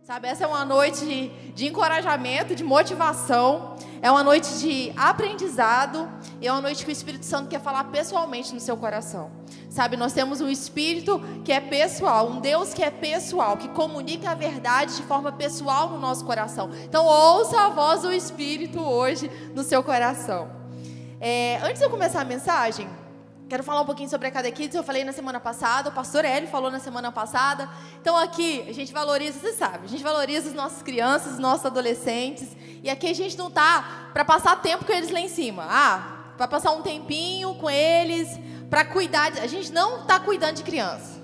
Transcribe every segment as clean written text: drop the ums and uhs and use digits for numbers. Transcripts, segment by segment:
Sabe, essa é uma noite de encorajamento, de motivação, é uma noite de aprendizado, e é uma noite que o Espírito Santo quer falar pessoalmente no seu coração. Sabe, nós temos um Espírito que é pessoal, um Deus que é pessoal, que comunica a verdade de forma pessoal no nosso coração. Então ouça a voz do Espírito hoje no seu coração. Antes de eu começar a mensagem, quero falar um pouquinho sobre a Catequesis. Eu falei na semana passada, o pastor Hélio falou na semana passada. Então aqui a gente valoriza, você sabe, a gente valoriza as nossas crianças, os nossos adolescentes. E aqui a gente não está para passar tempo com eles lá em cima. Para passar um tempinho com eles, para cuidar. A gente não está cuidando de criança.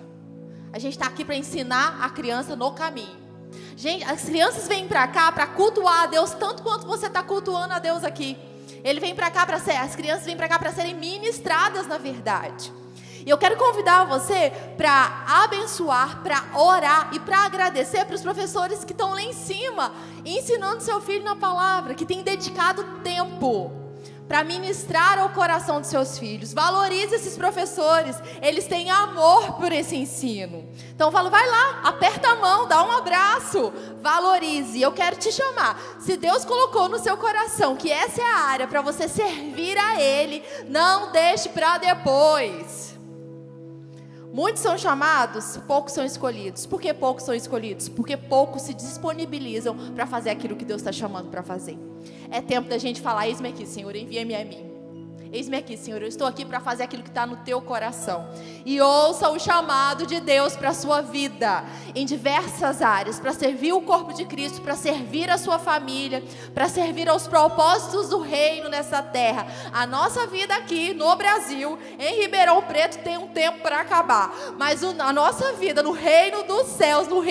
A gente está aqui para ensinar a criança no caminho. Gente, as crianças vêm para cá para cultuar a Deus tanto quanto você está cultuando a Deus aqui. As crianças vêm para cá para serem ministradas na verdade. E eu quero convidar você para abençoar, para orar e para agradecer para os professores que estão lá em cima, ensinando seu filho na palavra, que tem dedicado tempo para ministrar ao coração dos seus filhos. Valorize esses professores, eles têm amor por esse ensino. Então eu falo, vai lá, aperta a mão, dá um abraço, valorize. Eu quero te chamar, se Deus colocou no seu coração que essa é a área para você servir a Ele, não deixe para depois. Muitos são chamados, poucos são escolhidos. Por que poucos são escolhidos? Porque poucos se disponibilizam para fazer aquilo que Deus está chamando para fazer. É tempo da gente falar, eis-me aqui, Senhor, envia-me a mim. Eis-me aqui, Senhor, eu estou aqui para fazer aquilo que está no teu coração. E ouça o chamado de Deus para a sua vida, em diversas áreas, para servir o corpo de Cristo, para servir a sua família, para servir aos propósitos do reino nessa terra. A nossa vida aqui no Brasil, em Ribeirão Preto, tem um tempo para acabar. Mas a nossa vida no reino dos céus, no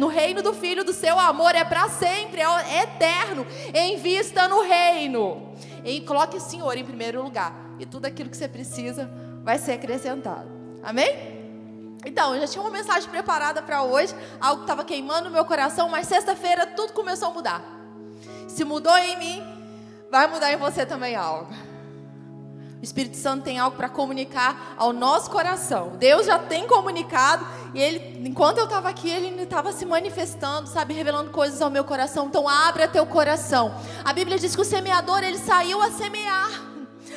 reino do Filho do seu amor, é para sempre, é eterno. Invista no reino. E coloque o Senhor em primeiro lugar. E tudo aquilo que você precisa vai ser acrescentado. Amém? Então, eu já tinha uma mensagem preparada para hoje. Algo que estava queimando no meu coração. Mas sexta-feira tudo começou a mudar. Se mudou em mim, vai mudar em você também algo. O Espírito Santo tem algo para comunicar ao nosso coração. Deus já tem comunicado. E Ele, enquanto eu estava aqui, Ele estava se manifestando, sabe, revelando coisas ao meu coração. Então abra teu coração. A Bíblia diz que o semeador, ele saiu a semear.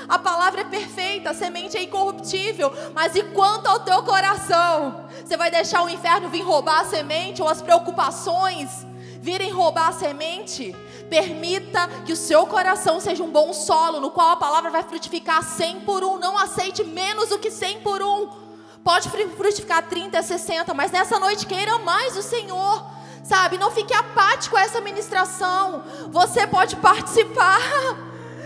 A palavra é perfeita, a semente é incorruptível. Mas e quanto ao teu coração? Você vai deixar o inferno vir roubar a semente, ou as preocupações virem roubar a semente? Permita que o seu coração seja um bom solo, no qual a palavra vai frutificar 100 por 1. Não aceite menos do que 100 por 1. Pode frutificar 30, 60, mas nessa noite queira mais do Senhor. Sabe, não fique apático a essa ministração. Você pode participar.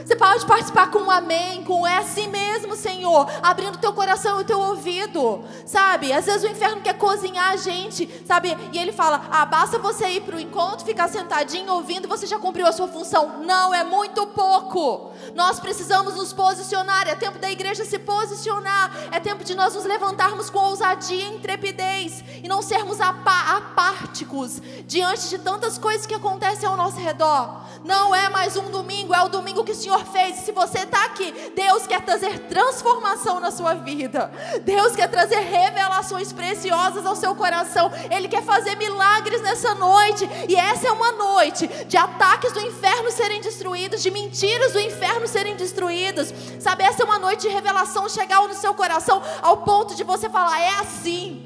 Você pode participar com um amém, com é assim mesmo, Senhor, abrindo o teu coração e o teu ouvido, sabe? Às vezes o inferno quer cozinhar a gente, sabe? E ele fala, basta você ir para o encontro, ficar sentadinho ouvindo e você já cumpriu a sua função. Não, é muito pouco. Nós precisamos nos posicionar, é tempo da igreja se posicionar, é tempo de nós nos levantarmos com ousadia e intrepidez e não sermos apáticos diante de tantas coisas que acontecem ao nosso redor. Não é mais um domingo, é o domingo que o Senhor fez. E se você está aqui, Deus quer trazer transformação na sua vida. Deus quer trazer revelações preciosas ao seu coração. Ele quer fazer milagres nessa noite. E essa é uma noite de ataques do inferno serem destruídos, de mentiras do inferno serem destruídas. Sabe, essa é uma noite de revelação chegar no seu coração ao ponto de você falar, é assim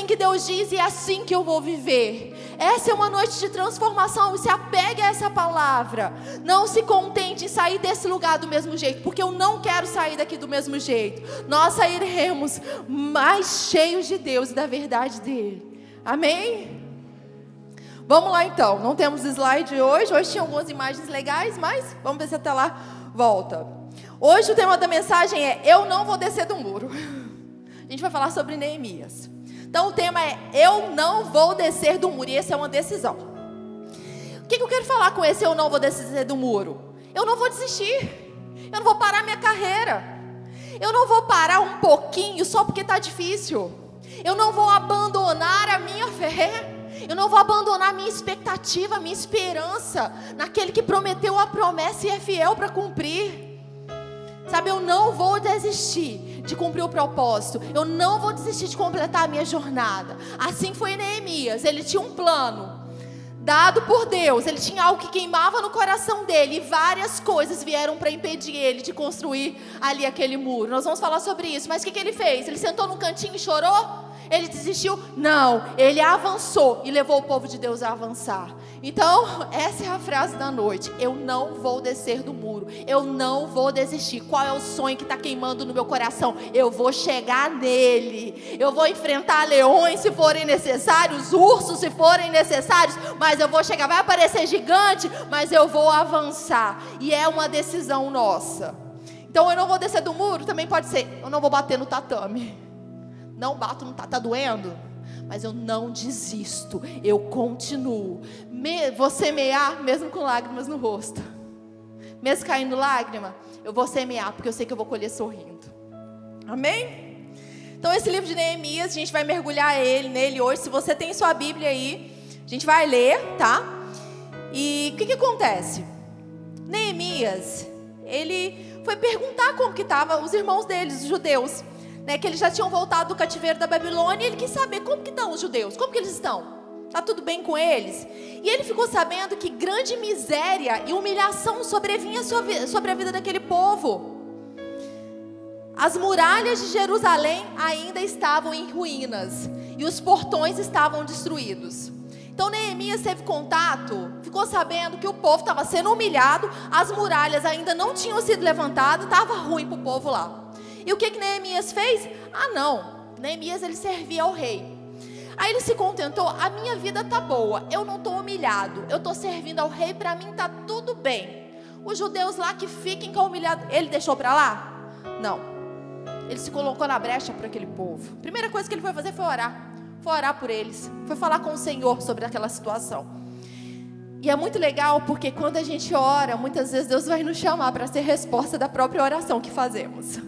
que Deus diz e é assim que eu vou viver. Essa é uma noite de transformação. E se apegue a essa palavra. Não se contente em sair desse lugar do mesmo jeito, porque eu não quero sair daqui do mesmo jeito. Nós sairemos mais cheios de Deus e da verdade dele. Amém? Vamos lá então. Não temos slide hoje. Hoje tinha algumas imagens legais, mas vamos ver se até lá volta. Hoje o tema da mensagem é eu não vou descer do muro. A gente vai falar sobre Neemias. Então o tema é eu não vou descer do muro. E essa é uma decisão. O que eu quero falar com esse eu não vou descer do muro? Eu não vou desistir. Eu não vou parar minha carreira. Eu não vou parar um pouquinho só porque está difícil. Eu não vou abandonar a minha fé. Eu não vou abandonar a minha expectativa, a minha esperança naquele que prometeu a promessa e é fiel para cumprir. Sabe, eu não vou desistir de cumprir o propósito. Eu não vou desistir de completar a minha jornada. Assim foi Neemias, ele tinha um plano. dado por Deus. Ele tinha algo que queimava no coração dele, e várias coisas vieram para impedir ele de construir ali aquele muro. Nós vamos falar sobre isso, mas o que ele fez? Ele sentou num cantinho e chorou? Ele desistiu? Não, ele avançou e levou o povo de Deus a avançar. Então, essa é a frase da noite: eu não vou descer do muro, eu não vou desistir. Qual é o sonho que está queimando no meu coração? Eu vou chegar nele, eu vou enfrentar leões se forem necessários, ursos se forem necessários, mas eu vou chegar. Vai aparecer gigante, mas eu vou avançar, e é uma decisão nossa. Então, eu não vou descer do muro, também pode ser: eu não vou bater no tatame. Não bato no tatame, tá doendo? Mas eu não desisto, eu continuo. Vou semear mesmo com lágrimas no rosto. Mesmo caindo lágrima, eu vou semear, porque eu sei que eu vou colher sorrindo. Amém? Então esse livro de Neemias, a gente vai mergulhar nele hoje. Se você tem sua Bíblia aí, a gente vai ler, tá? E o que acontece? Neemias, ele foi perguntar como que estavam os irmãos deles, os judeus, né, que eles já tinham voltado do cativeiro da Babilônia, e ele quis saber como que estão os judeus, como que eles estão, está tudo bem com eles? E ele ficou sabendo que grande miséria e humilhação sobrevinha sobre a vida daquele povo. As muralhas de Jerusalém ainda estavam em ruínas, e os portões estavam destruídos. Então Neemias teve contato, ficou sabendo que o povo estava sendo humilhado, as muralhas ainda não tinham sido levantadas, estava ruim para o povo lá. E o que Neemias fez? Neemias ele servia ao rei. Aí ele se contentou: a minha vida tá boa, eu não estou humilhado, eu estou servindo ao rei, para mim tá tudo bem. Os judeus lá que fiquem com humilhado, ele deixou para lá? Não. Ele se colocou na brecha para aquele povo. A primeira coisa que ele foi fazer foi orar por eles, foi falar com o Senhor sobre aquela situação. E é muito legal, porque quando a gente ora, muitas vezes Deus vai nos chamar para ser resposta da própria oração que fazemos.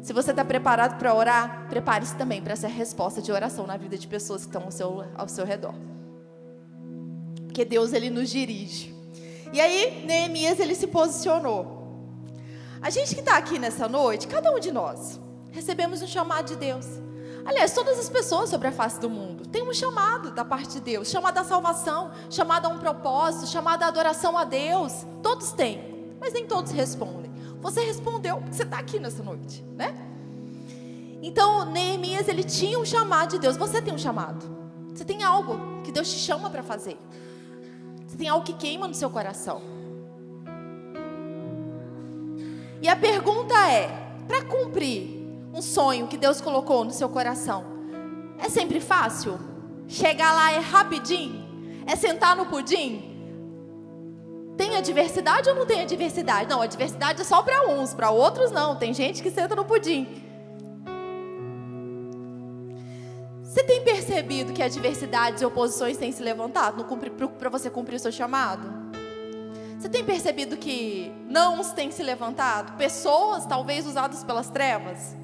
Se você está preparado para orar, prepare-se também para ser resposta de oração na vida de pessoas que estão ao seu redor. Porque Deus, ele nos dirige. E aí, Neemias, ele se posicionou. A gente que está aqui nessa noite, cada um de nós, recebemos um chamado de Deus. Aliás, todas as pessoas sobre a face do mundo têm um chamado da parte de Deus, chamado à salvação, chamado a um propósito, chamado à adoração a Deus. Todos têm, mas nem todos respondem. Você respondeu, porque você está aqui nessa noite, né? Então, Neemias, ele tinha um chamado de Deus. Você tem um chamado. Você tem algo que Deus te chama para fazer. Você tem algo que queima no seu coração. E a pergunta é: para cumprir um sonho que Deus colocou no seu coração, é sempre fácil? Chegar lá é rapidinho? É sentar no pudim? Tem adversidade ou não tem adversidade? Não, a adversidade é só para uns, para outros não. Tem gente que senta no pudim. Você tem percebido que adversidades e oposições têm se levantado para você cumprir o seu chamado? Você tem percebido que nãos têm se levantado? Pessoas talvez usadas pelas trevas?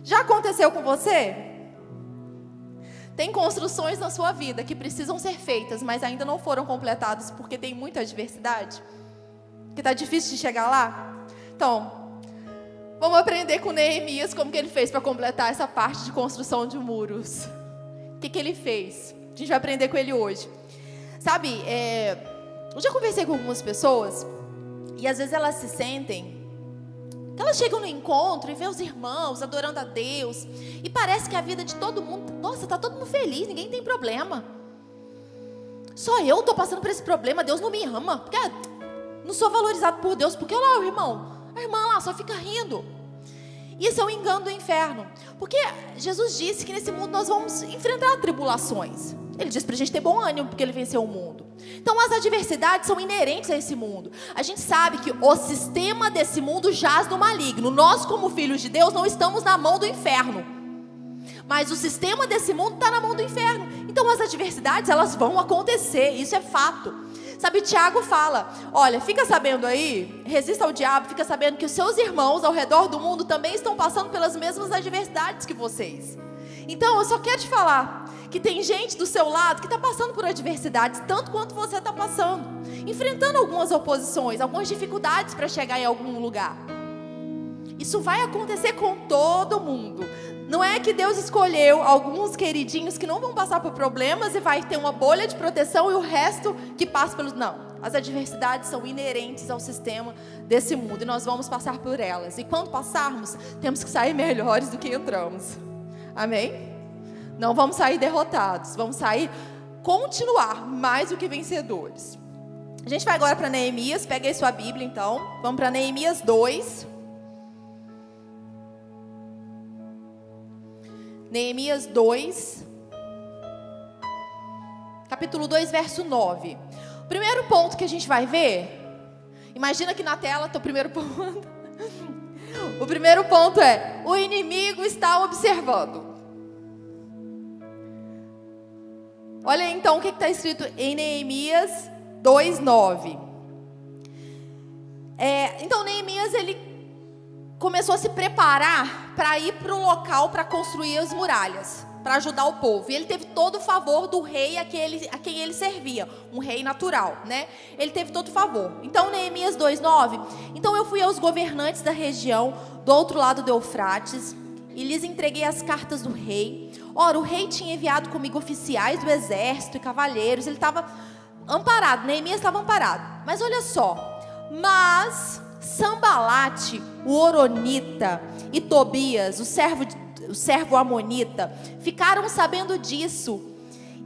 Já aconteceu com você? Tem construções na sua vida que precisam ser feitas, mas ainda não foram completadas porque tem muita adversidade? Que está difícil de chegar lá? Então, vamos aprender com Neemias como que ele fez para completar essa parte de construção de muros. O que ele fez? A gente vai aprender com ele hoje. Sabe, eu já conversei com algumas pessoas e às vezes elas se sentem... Elas chegam no encontro e vê os irmãos adorando a Deus, e parece que a vida de todo mundo, nossa, está todo mundo feliz, ninguém tem problema. Só eu estou passando por esse problema, Deus não me ama, porque não sou valorizado por Deus, porque olha lá o irmão, a irmã lá só fica rindo. Isso é um engano do inferno, porque Jesus disse que nesse mundo nós vamos enfrentar tribulações. Ele disse para a gente ter bom ânimo, porque ele venceu o mundo. Então as adversidades são inerentes a esse mundo. A gente sabe que o sistema desse mundo jaz no maligno. Nós, como filhos de Deus, não estamos na mão do inferno, mas o sistema desse mundo está na mão do inferno. Então as adversidades, elas vão acontecer, isso é fato. Sabe, Tiago fala, olha, fica sabendo aí, resista ao diabo, fica sabendo que os seus irmãos ao redor do mundo também estão passando pelas mesmas adversidades que vocês. Então eu só quero te falar que tem gente do seu lado que está passando por adversidades, tanto quanto você está passando, enfrentando algumas oposições, algumas dificuldades para chegar em algum lugar. Isso vai acontecer com todo mundo. Não é que Deus escolheu alguns queridinhos que não vão passar por problemas e vai ter uma bolha de proteção e o resto que passa pelos... Não, as adversidades são inerentes ao sistema desse mundo e nós vamos passar por elas. E quando passarmos, temos que sair melhores do que entramos. Amém? Não vamos sair derrotados, vamos continuar mais do que vencedores. A gente vai agora para Neemias, pega aí sua Bíblia então, vamos para Neemias 2. Neemias 2, capítulo 2, verso 9. O primeiro ponto que a gente vai ver, imagina aqui na tela o primeiro ponto. O primeiro ponto é: o inimigo está observando. Olha então o que está escrito em Neemias 2, 9. Então Neemias, ele começou a se preparar para ir para o local para construir as muralhas, para ajudar o povo. E ele teve todo o favor do rei a quem ele servia, um rei natural, né? Ele teve todo o favor. Então Neemias 2:9. Então eu fui aos governantes da região do outro lado do Eufrates e lhes entreguei as cartas do rei. Ora, o rei tinha enviado comigo oficiais do exército e cavalheiros. Ele estava amparado, Neemias estava amparado. Mas olha só, Sambalate, o Horonita, e Tobias, o servo amonita, ficaram sabendo disso,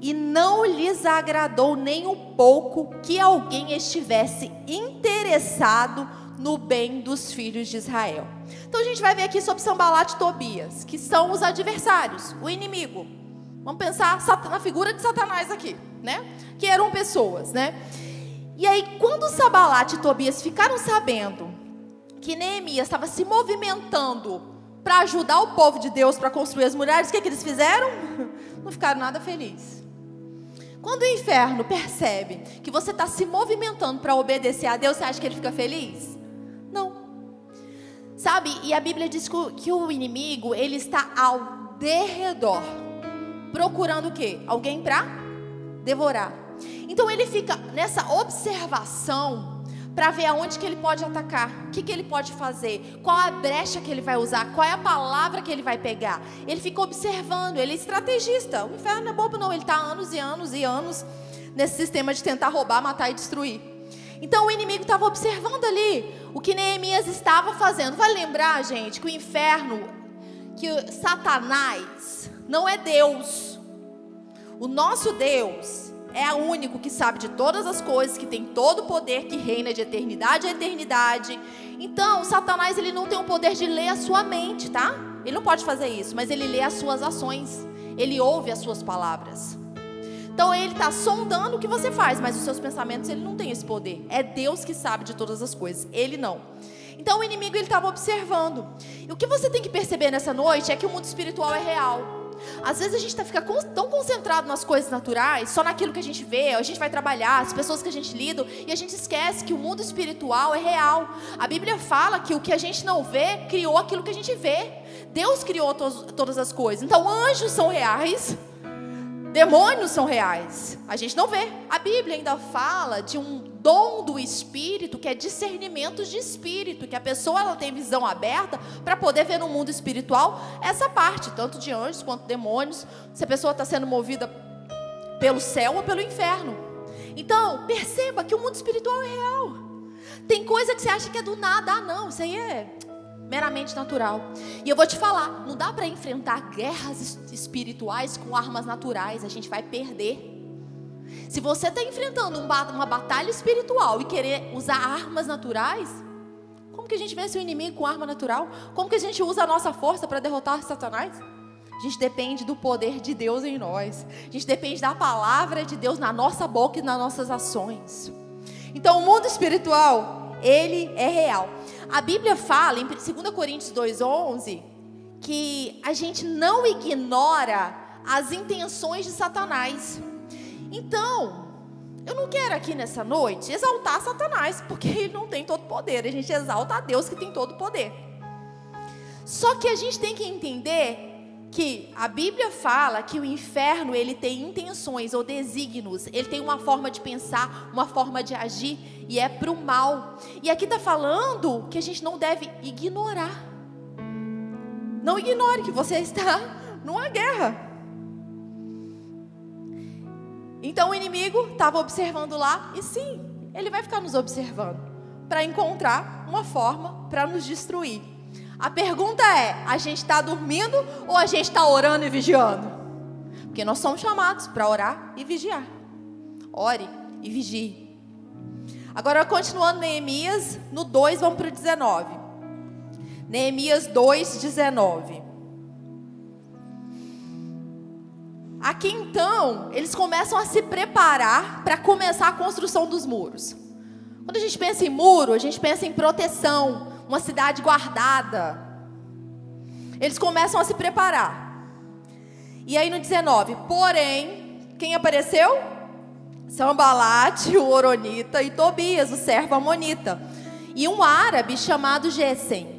e não lhes agradou nem um pouco que alguém estivesse interessado no bem dos filhos de Israel. Então a gente vai ver aqui sobre Sambalate e Tobias, que são os adversários, o inimigo. Vamos pensar na figura de Satanás aqui, né? Que eram pessoas, né? E aí, quando Sambalate e Tobias ficaram sabendo que Neemias estava se movimentando para ajudar o povo de Deus para construir as muralhas, o que eles fizeram? Não ficaram nada felizes. Quando o inferno percebe que você está se movimentando para obedecer a Deus, você acha que ele fica feliz? Não. Sabe, e a Bíblia diz que o inimigo, ele está ao derredor, procurando o quê? Alguém para devorar. Então ele fica nessa observação para ver aonde que ele pode atacar, o que ele pode fazer, qual a brecha que ele vai usar, qual é a palavra que ele vai pegar. Ele fica observando, ele é estrategista. O inferno não é bobo não, ele está há anos e anos e anos nesse sistema de tentar roubar, matar e destruir. Então o inimigo estava observando ali o que Neemias estava fazendo. Vai lembrar, gente, que o inferno, que Satanás não é Deus. O nosso Deus é o único que sabe de todas as coisas, que tem todo o poder, que reina de eternidade a eternidade. Então, Satanás, ele não tem o poder de ler a sua mente, tá? Ele não pode fazer isso, mas ele lê as suas ações. Ele ouve as suas palavras. Então, ele está sondando o que você faz, mas os seus pensamentos, ele não tem esse poder. É Deus que sabe de todas as coisas, ele não. Então, o inimigo, ele estava observando. E o que você tem que perceber nessa noite é que o mundo espiritual é real. Às vezes a gente fica tão concentrado nas coisas naturais, só naquilo que a gente vê, a gente vai trabalhar, as pessoas que a gente lida, e a gente esquece que o mundo espiritual é real. A Bíblia fala que o que a gente não vê, criou aquilo que a gente vê. Deus criou todas as coisas. Então anjos são reais, demônios são reais, a gente não vê. A Bíblia ainda fala de um dom do Espírito, que é discernimento de Espírito, que a pessoa ela tem visão aberta para poder ver no mundo espiritual essa parte, tanto de anjos quanto demônios, se a pessoa está sendo movida pelo céu ou pelo inferno. Então, perceba que o mundo espiritual é real. Tem coisa que você acha que é do nada. Ah não, isso aí é meramente natural. E eu vou te falar, não dá para enfrentar guerras espirituais com armas naturais, a gente vai perder. Se você está enfrentando uma batalha espiritual e querer usar armas naturais, como que a gente vence o inimigo com arma natural? Como que a gente usa a nossa força para derrotar Satanás? A gente depende do poder de Deus em nós. A gente depende da palavra de Deus na nossa boca e nas nossas ações. Então o mundo espiritual, ele é real. A Bíblia fala em 2 Coríntios 2:11 que a gente não ignora as intenções de Satanás. Então, eu não quero aqui nessa noite exaltar Satanás, porque ele não tem todo o poder. A gente exalta a Deus que tem todo o poder. Só que a gente tem que entender que a Bíblia fala que o inferno, ele tem intenções ou desígnios. Ele tem uma forma de pensar, uma forma de agir, e é para o mal. E aqui está falando que a gente não deve ignorar. Não ignore que você está numa guerra. Então o inimigo estava observando lá, e sim, ele vai ficar nos observando para encontrar uma forma para nos destruir. A pergunta é: a gente está dormindo ou a gente está orando e vigiando? Porque nós somos chamados para orar e vigiar. Ore e vigie. Agora, continuando Neemias, no 2, vamos para o 19. Neemias 2, 19. Aqui então, eles começam a se preparar para começar a construção dos muros. Quando a gente pensa em muro, a gente pensa em proteção, uma cidade guardada. Eles começam a se preparar. E aí no 19, porém, quem apareceu? Sambalate, o Horonita, e Tobias, o servo amonita, e um árabe chamado Gesem.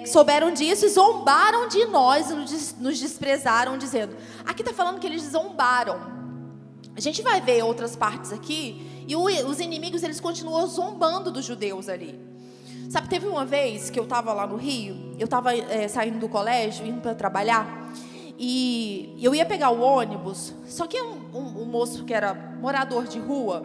Souberam disso e zombaram de nós, nos desprezaram, dizendo. Aqui está falando que eles zombaram. A gente vai ver outras partes aqui, e os inimigos, eles continuam zombando dos judeus ali. Sabe, teve uma vez que eu estava lá no Rio, eu estava saindo do colégio, indo para trabalhar, e eu ia pegar o ônibus, só que um moço que era morador de rua,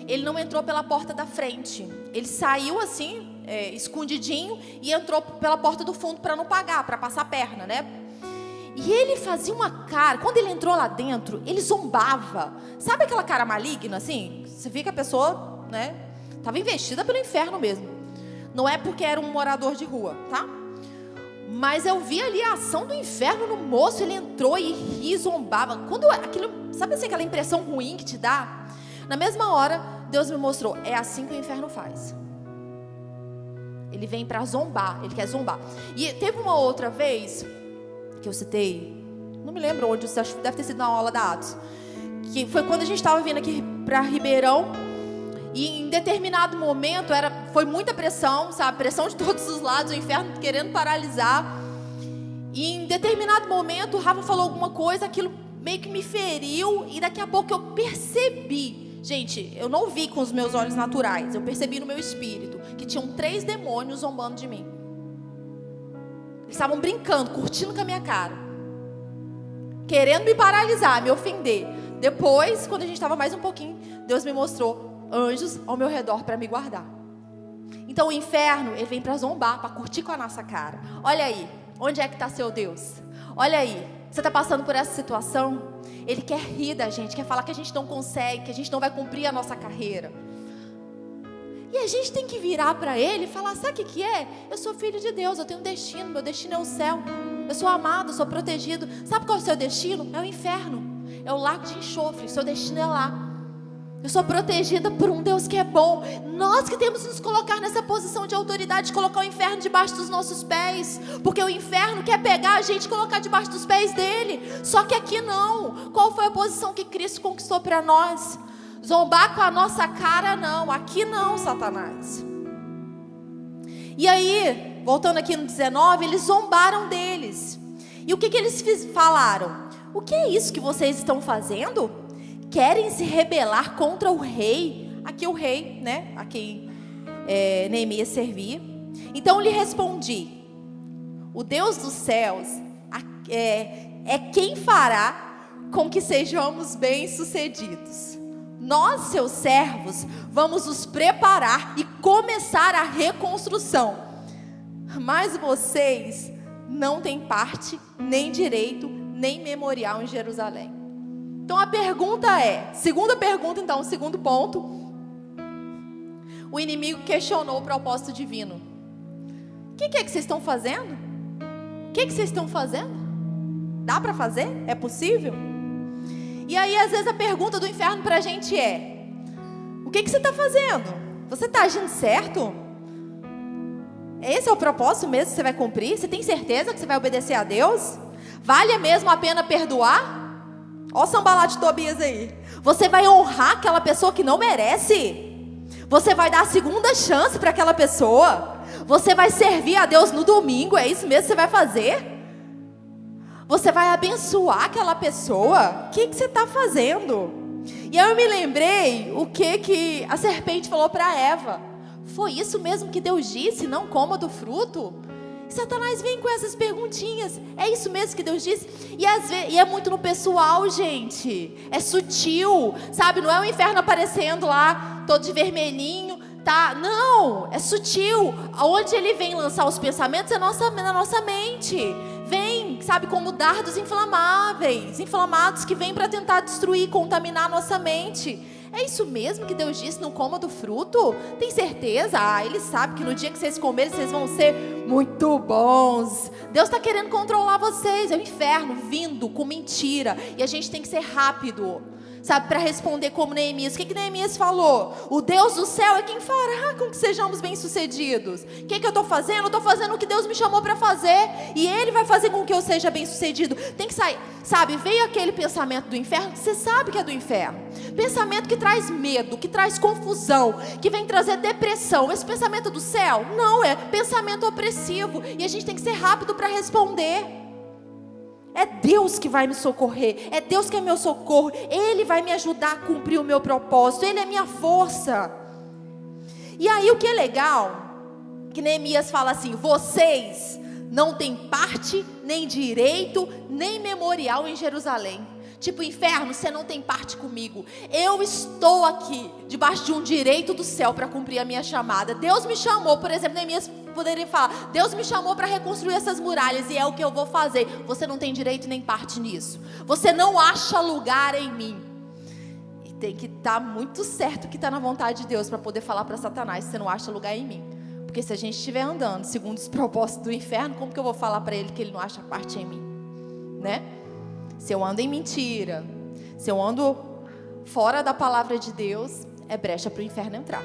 ele não entrou pela porta da frente, ele saiu assim, escondidinho, e entrou pela porta do fundo para não pagar, para passar a perna, né? E ele fazia uma cara, quando ele entrou lá dentro, ele zombava. Sabe aquela cara maligna, assim? Você vê que a pessoa, né, estava investida pelo inferno mesmo. Não é porque era um morador de rua, tá? Mas eu vi ali a ação do inferno no moço. Ele entrou e zombava. Sabe assim, aquela impressão ruim que te dá? Na mesma hora, Deus me mostrou, é assim que o inferno faz. Ele vem para zombar, ele quer zombar. E teve uma outra vez que eu citei, não me lembro onde, acho que deve ter sido na aula da Atos, que foi quando a gente estava vindo aqui para Ribeirão, e em determinado momento foi muita pressão, sabe, pressão de todos os lados, o inferno querendo paralisar, e em determinado momento o Rafa falou alguma coisa, aquilo meio que me feriu, e daqui a pouco eu percebi, gente, eu não vi com os meus olhos naturais, eu percebi no meu espírito, que tinham 3 demônios zombando de mim. Eles estavam brincando, curtindo com a minha cara, querendo me paralisar, me ofender. Depois, quando a gente estava mais um pouquinho, Deus me mostrou anjos ao meu redor para me guardar. Então o inferno, ele vem para zombar, para curtir com a nossa cara. Olha aí, onde é que está seu Deus? Olha aí, você está passando por essa situação? Ele quer rir da gente, quer falar que a gente não consegue, que a gente não vai cumprir a nossa carreira. E a gente tem que virar para ele e falar, sabe o que é? Eu sou filho de Deus, eu tenho um destino, meu destino é o céu. Eu sou amado, sou protegido. Sabe qual é o seu destino? É o inferno, é o lago de enxofre, seu destino é lá. Eu sou protegida por um Deus que é bom. Nós que temos que nos colocar nessa posição de autoridade, de colocar o inferno debaixo dos nossos pés, porque o inferno quer pegar a gente e colocar debaixo dos pés dele. Só que aqui não. Qual foi a posição que Cristo conquistou para nós? Zombar com a nossa cara não, aqui não, Satanás. E aí, voltando aqui no 19, eles zombaram deles. E o que eles falaram? O que é isso que vocês estão fazendo? Querem se rebelar contra o rei? Aqui o rei, né, a quem Neemias servia. Então lhe respondi, o Deus dos céus é quem fará com que sejamos bem-sucedidos. Nós, seus servos, vamos nos preparar e começar a reconstrução. Mas vocês não têm parte, nem direito, nem memorial em Jerusalém. Então a pergunta segunda pergunta então, segundo ponto. O inimigo questionou o propósito divino. O que é que vocês estão fazendo? O que vocês estão fazendo? Dá para fazer? É possível? E aí, às vezes, a pergunta do inferno para a gente é: o que você está fazendo? Você está agindo certo? Esse é o propósito mesmo que você vai cumprir? Você tem certeza que você vai obedecer a Deus? Vale mesmo a pena perdoar? Olha o Sambalate de Tobias aí. Você vai honrar aquela pessoa que não merece? Você vai dar a segunda chance para aquela pessoa? Você vai servir a Deus no domingo? É isso mesmo que você vai fazer? Você vai abençoar aquela pessoa? O que você está fazendo? E aí eu me lembrei o que a serpente falou para Eva. Foi isso mesmo que Deus disse, não coma do fruto? E Satanás vem com essas perguntinhas. É isso mesmo que Deus disse? E é muito no pessoal, gente. É sutil, sabe? Não é o inferno aparecendo lá, todo de vermelhinho, tá? Não, é sutil. Onde ele vem lançar os pensamentos é na nossa mente. Vem, sabe, como dardos inflamados que vêm para tentar destruir, contaminar a nossa mente. É isso mesmo que Deus disse, não coma do fruto? Tem certeza? Ele sabe que no dia que vocês comerem, vocês vão ser muito bons. Deus está querendo controlar vocês. É o inferno vindo com mentira. E a gente tem que ser rápido, sabe, para responder como Neemias. O que Neemias falou? O Deus do céu é quem fará com que sejamos bem-sucedidos. O que eu estou fazendo? Eu estou fazendo o que Deus me chamou para fazer. E Ele vai fazer com que eu seja bem-sucedido. Tem que sair, sabe, veio aquele pensamento do inferno, que você sabe que é do inferno. Pensamento que traz medo, que traz confusão, que vem trazer depressão. Esse pensamento do céu? Não, é pensamento opressivo. E a gente tem que ser rápido para responder. É Deus que vai me socorrer. É Deus que é meu socorro. Ele vai me ajudar a cumprir o meu propósito. Ele é minha força. E aí o que é legal, que Neemias fala assim: vocês não têm parte, nem direito, nem memorial em Jerusalém. Tipo, inferno, você não tem parte comigo. Eu estou aqui, debaixo de um direito do céu para cumprir a minha chamada. Deus me chamou, por exemplo, Neemias poderia falar: Deus me chamou para reconstruir essas muralhas e é o que eu vou fazer. Você não tem direito nem parte nisso. Você não acha lugar em mim. E tem que estar muito certo que está na vontade de Deus para poder falar para Satanás: você não acha lugar em mim. Porque se a gente estiver andando segundo os propósitos do inferno, como que eu vou falar para ele que ele não acha parte em mim? Né? Se eu ando em mentira, se eu ando fora da palavra de Deus, é brecha para o inferno entrar.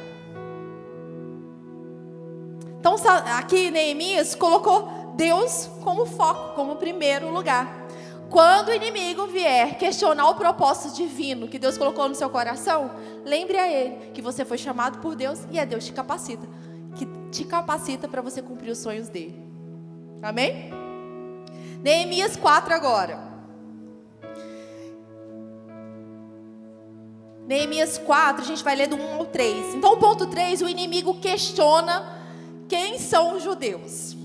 Então aqui Neemias colocou Deus como foco, como primeiro lugar. Quando o inimigo vier questionar o propósito divino que Deus colocou no seu coração, lembre a ele que você foi chamado por Deus e é Deus que te capacita para você cumprir os sonhos dele. Amém? Neemias 4 agora. Neemias 4, a gente vai ler do 1 ao 3. Então, o ponto 3, o inimigo questiona quem são os judeus.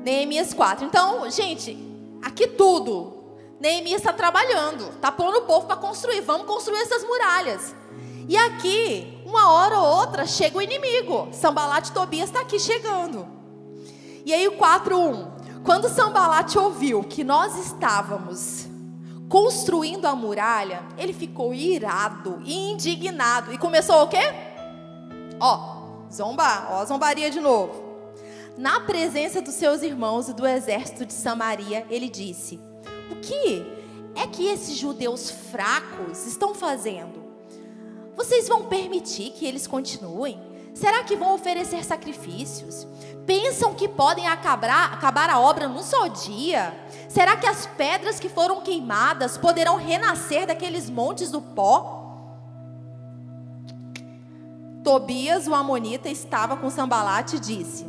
Neemias 4. Então, gente, aqui tudo, Neemias está trabalhando, está pondo o povo para construir. Vamos construir essas muralhas. E aqui, uma hora ou outra, chega o inimigo. Sambalat e Tobias está aqui chegando. E aí o 4:1. Quando Sambalat ouviu que nós estávamos construindo a muralha, ele ficou irado e indignado. E começou o quê? Zombar. A zombaria de novo. Na presença dos seus irmãos e do exército de Samaria, ele disse: o que é que esses judeus fracos estão fazendo? Vocês vão permitir que eles continuem? Será que vão oferecer sacrifícios? Pensam que podem acabar a obra num só dia? Será que as pedras que foram queimadas poderão renascer daqueles montes do pó? Tobias, o amonita, estava com Sambalat e disse: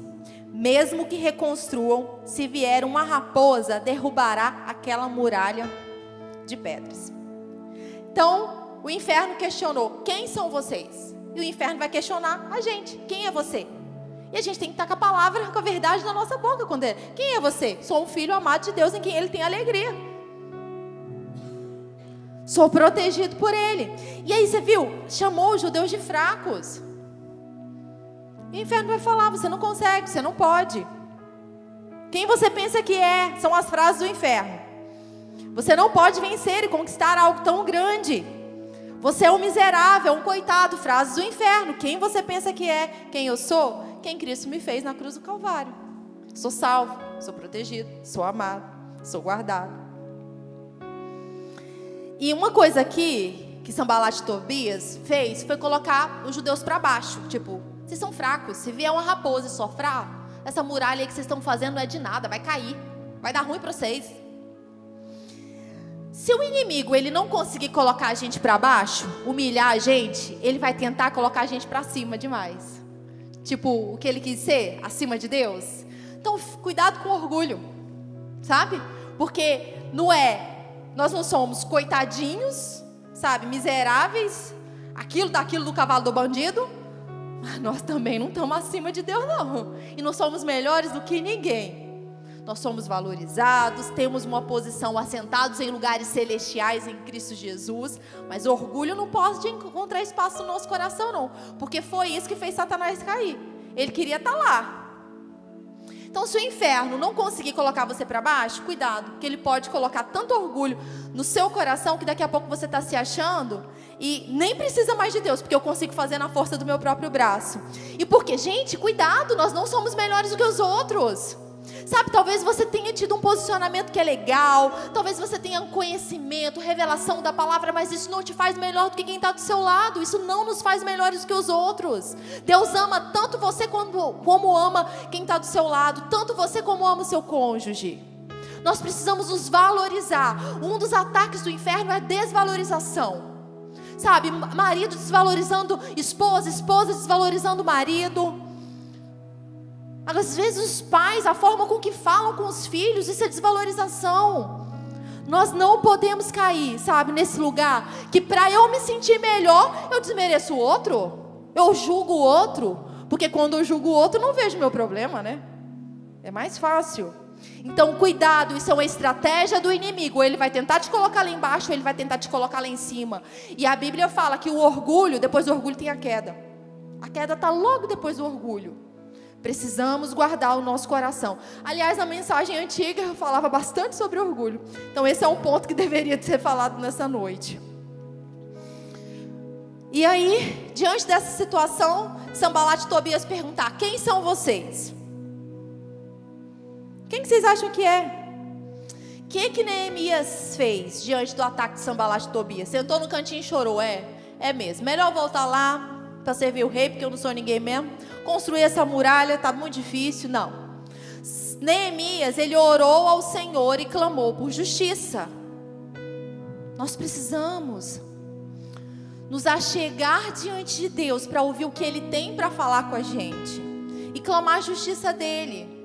mesmo que reconstruam, se vier uma raposa, derrubará aquela muralha de pedras. Então, o inferno questionou: quem são vocês? E o inferno vai questionar a gente: quem é você? E a gente tem que estar com a palavra, com a verdade na nossa boca. Quem é você? Sou um filho amado de Deus em quem Ele tem alegria. Sou protegido por Ele. E aí você viu? Chamou os judeus de fracos. E o inferno vai falar: você não consegue, você não pode. Quem você pensa que é? São as frases do inferno. Você não pode vencer e conquistar algo tão grande. Você é um miserável, um coitado. Frases do inferno. Quem você pensa que é? Quem eu sou? Quem Cristo me fez na cruz do Calvário. Sou salvo, sou protegido, sou amado, sou guardado. E uma coisa aqui que Sambalat e Tobias fez foi colocar os judeus para baixo. Tipo, vocês são fracos. Se vier uma raposa e sofrar, essa muralha aí que vocês estão fazendo não é de nada, vai cair, vai dar ruim para vocês. Se o inimigo ele não conseguir colocar a gente para baixo, humilhar a gente, ele vai tentar colocar a gente para cima demais. Tipo, o que ele quis ser, acima de Deus. Então, cuidado com o orgulho, sabe? Porque nós não somos coitadinhos, sabe? Miseráveis, daquilo do cavalo do bandido. Mas nós também não estamos acima de Deus, não. E não somos melhores do que ninguém. Nós somos valorizados, temos uma posição assentados em lugares celestiais em Cristo Jesus. Mas orgulho não pode encontrar espaço no nosso coração, não. Porque foi isso que fez Satanás cair. Ele queria estar lá. Então, se o inferno não conseguir colocar você para baixo, cuidado, porque ele pode colocar tanto orgulho no seu coração que daqui a pouco você está se achando e nem precisa mais de Deus, porque eu consigo fazer na força do meu próprio braço. E porque, gente, cuidado, nós não somos melhores do que os outros. Sabe, talvez você tenha tido um posicionamento que é legal, talvez você tenha um conhecimento, revelação da palavra, mas isso não te faz melhor do que quem está do seu lado. Isso não nos faz melhores do que os outros. Deus ama tanto você como ama quem está do seu lado, tanto você como ama o seu cônjuge. Nós precisamos nos valorizar. Um dos ataques do inferno é a desvalorização. Sabe, marido desvalorizando esposa, esposa desvalorizando marido. Às vezes os pais, a forma com que falam com os filhos, isso é desvalorização. Nós não podemos cair, sabe, nesse lugar que para eu me sentir melhor, eu desmereço o outro, eu julgo o outro, porque quando eu julgo o outro, não vejo meu problema, né? É mais fácil. Então, cuidado, isso é uma estratégia do inimigo. Ele vai tentar te colocar lá embaixo, ele vai tentar te colocar lá em cima. E a Bíblia fala que o orgulho, depois do orgulho tem a queda. A queda está logo depois do orgulho. Precisamos guardar o nosso coração. Aliás, na mensagem antiga eu falava bastante sobre orgulho. Então esse é um ponto que deveria ser falado nessa noite. E aí, diante dessa situação, Sanbalat e Tobias perguntar: quem são vocês? Quem que vocês acham que é? O que Neemias fez diante do ataque de Sanbalat e Tobias? Sentou no cantinho e chorou? É mesmo. Melhor voltar lá para servir o rei, porque eu não sou ninguém mesmo. Construir essa muralha está muito difícil. Não. Neemias, ele orou ao Senhor e clamou por justiça. Nós precisamos nos achegar diante de Deus para ouvir o que Ele tem para falar com a gente e clamar a justiça dEle.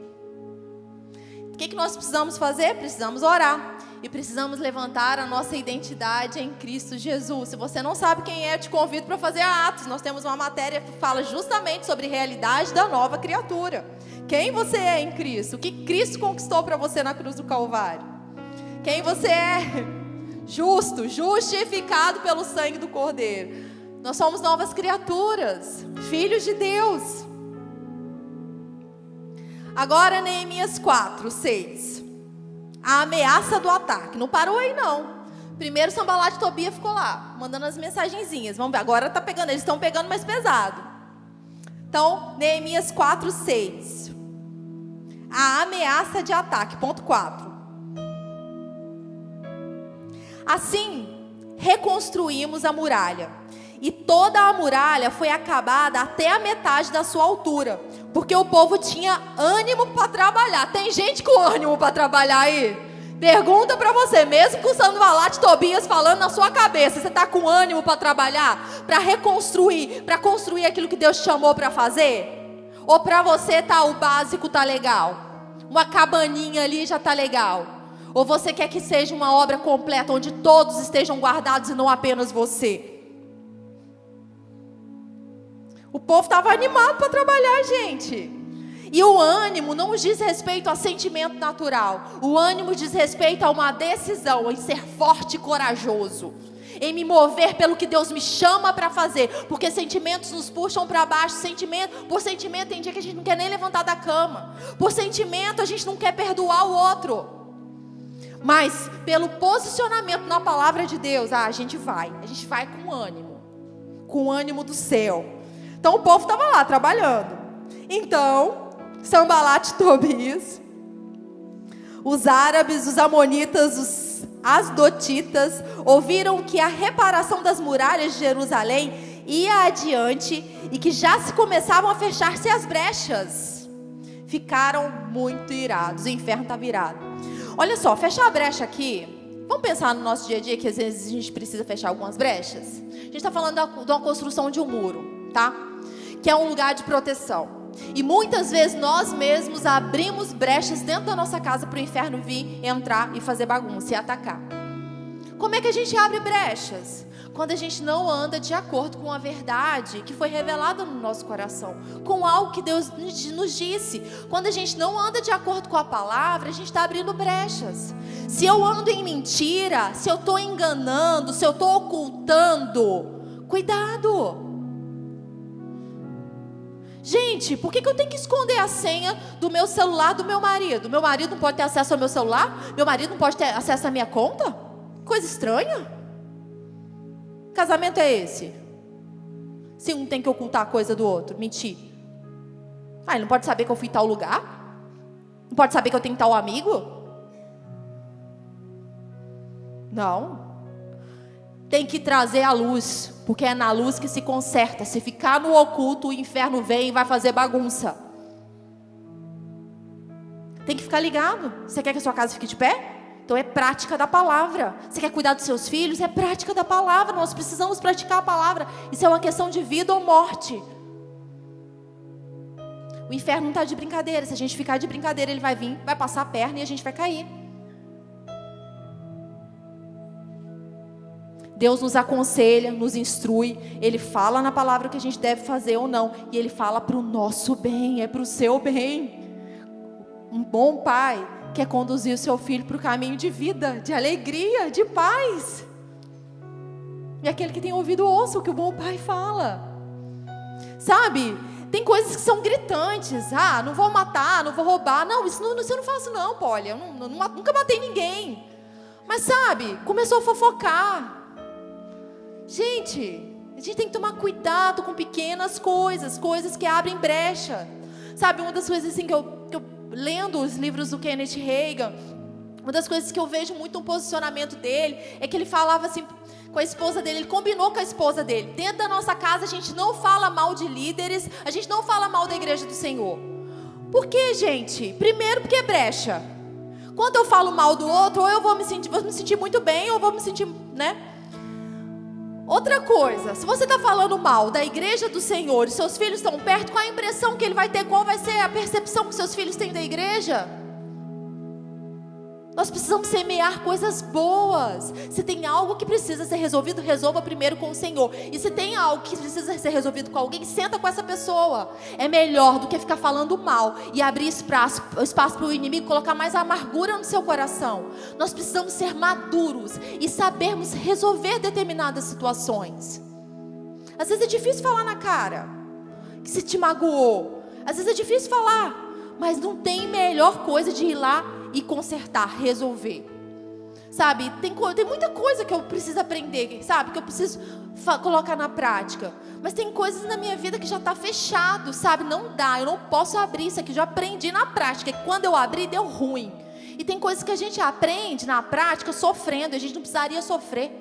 O que nós precisamos fazer? Precisamos orar. E precisamos levantar a nossa identidade em Cristo Jesus. Se você não sabe quem é, eu te convido para fazer a Atos. Nós temos uma matéria que fala justamente sobre a realidade da nova criatura. Quem você é em Cristo? O que Cristo conquistou para você na cruz do Calvário? Quem você é? Justo, justificado pelo sangue do Cordeiro. Nós somos novas criaturas, filhos de Deus. Agora Neemias 4:6. A ameaça do ataque. Não parou aí, não. Primeiro Sanbalat e Tobias ficou lá, mandando as mensagenzinhas. Vamos ver, agora tá pegando, eles estão pegando mais pesado. Então, Neemias 4:6. A ameaça de ataque. Ponto 4. Assim, reconstruímos a muralha. E toda a muralha foi acabada até a metade da sua altura, porque o povo tinha ânimo para trabalhar. Tem gente com ânimo para trabalhar aí? Pergunta para você, mesmo com o Sanbalat e Tobias falando na sua cabeça, você está com ânimo para trabalhar? Para reconstruir, para construir aquilo que Deus te chamou para fazer? Ou para você o básico tá legal? Uma cabaninha ali já tá legal? Ou você quer que seja uma obra completa, onde todos estejam guardados e não apenas você? O povo estava animado para trabalhar, gente. E o ânimo não diz respeito a sentimento natural. O ânimo diz respeito a uma decisão, em ser forte e corajoso. Em me mover pelo que Deus me chama para fazer. Porque sentimentos nos puxam para baixo. Por sentimento tem dia que a gente não quer nem levantar da cama. Por sentimento a gente não quer perdoar o outro. Mas pelo posicionamento na palavra de Deus, a gente vai com ânimo. Com o ânimo do céu. Então o povo estava lá trabalhando. Então, Sanbalat e Tobias, os árabes, os amonitas, os asdotitas, ouviram que a reparação das muralhas de Jerusalém ia adiante e que já se começavam a fechar-se as brechas. Ficaram muito irados. O inferno está virado. Olha só, fechar a brecha aqui. Vamos pensar no nosso dia a dia que às vezes a gente precisa fechar algumas brechas. A gente está falando de uma construção de um muro, tá? Que é um lugar de proteção. E muitas vezes nós mesmos abrimos brechas dentro da nossa casa para o inferno vir, entrar e fazer bagunça e atacar. Como é que a gente abre brechas? quando a gente não anda de acordo com a verdade que foi revelada no nosso coração, com algo que Deus nos disse. Quando a gente não anda de acordo com a palavra, a gente está abrindo brechas. Se eu ando em mentira, se eu estou enganando, se eu estou ocultando, cuidado. Gente, por que eu tenho que esconder a senha do meu celular do meu marido? Meu marido não pode ter acesso ao meu celular? Meu marido não pode ter acesso à minha conta? Coisa estranha. Casamento é esse? Se um tem que ocultar a coisa do outro, mentir. Ele não pode saber que eu fui em tal lugar? Não pode saber que eu tenho tal amigo? Não. Tem que trazer a luz, porque é na luz que se conserta. Se ficar no oculto, o inferno vem e vai fazer bagunça. Tem que ficar ligado. Você quer que a sua casa fique de pé? Então é prática da palavra. Você quer cuidar dos seus filhos? É prática da palavra. Nós precisamos praticar a palavra. Isso é uma questão de vida ou morte. O inferno não está de brincadeira. Se a gente ficar de brincadeira, ele vai vir, vai passar a perna e a gente vai cair. Deus nos aconselha, nos instrui. Ele fala na palavra o que a gente deve fazer ou não. E Ele fala para o nosso bem, é para o seu bem. Um bom pai quer conduzir o seu filho para o caminho de vida, de alegria, de paz. E aquele que tem ouvido, ouça o que o bom pai fala. Sabe, tem coisas que são gritantes. Não vou matar, não vou roubar. Não, isso eu não faço não, Polly. Eu nunca matei ninguém. Mas sabe, começou a fofocar. Gente, a gente tem que tomar cuidado com pequenas coisas, coisas que abrem brecha. Sabe, uma das coisas assim que eu lendo os livros do Kenneth Hagin, uma das coisas que eu vejo muito no posicionamento dele, é que ele falava assim com a esposa dele, ele combinou com a esposa dele: dentro da nossa casa a gente não fala mal de líderes, a gente não fala mal da igreja do Senhor. Por quê, gente? Primeiro porque é brecha. Quando eu falo mal do outro, ou eu vou me sentir muito bem, ou vou me sentir, né? Outra coisa, se você está falando mal da igreja do Senhor e seus filhos estão perto, qual a impressão que ele vai ter? Qual vai ser a percepção que seus filhos têm da igreja? Nós precisamos semear coisas boas. Se tem algo que precisa ser resolvido, resolva primeiro com o Senhor. E se tem algo que precisa ser resolvido com alguém, senta com essa pessoa. É melhor do que ficar falando mal e abrir espaço para o inimigo colocar mais amargura no seu coração. Nós precisamos ser maduros e sabermos resolver determinadas situações. Às vezes é difícil falar na cara que se te magoou. Às vezes é difícil falar, mas não tem melhor coisa de ir lá e consertar, resolver. Sabe, tem muita coisa que eu preciso aprender, sabe, que eu preciso colocar na prática. Mas tem coisas na minha vida que já está fechado, sabe, não dá, eu não posso abrir isso aqui. Já aprendi na prática, que quando eu abri deu ruim. E tem coisas que a gente aprende na prática sofrendo, e a gente não precisaria sofrer.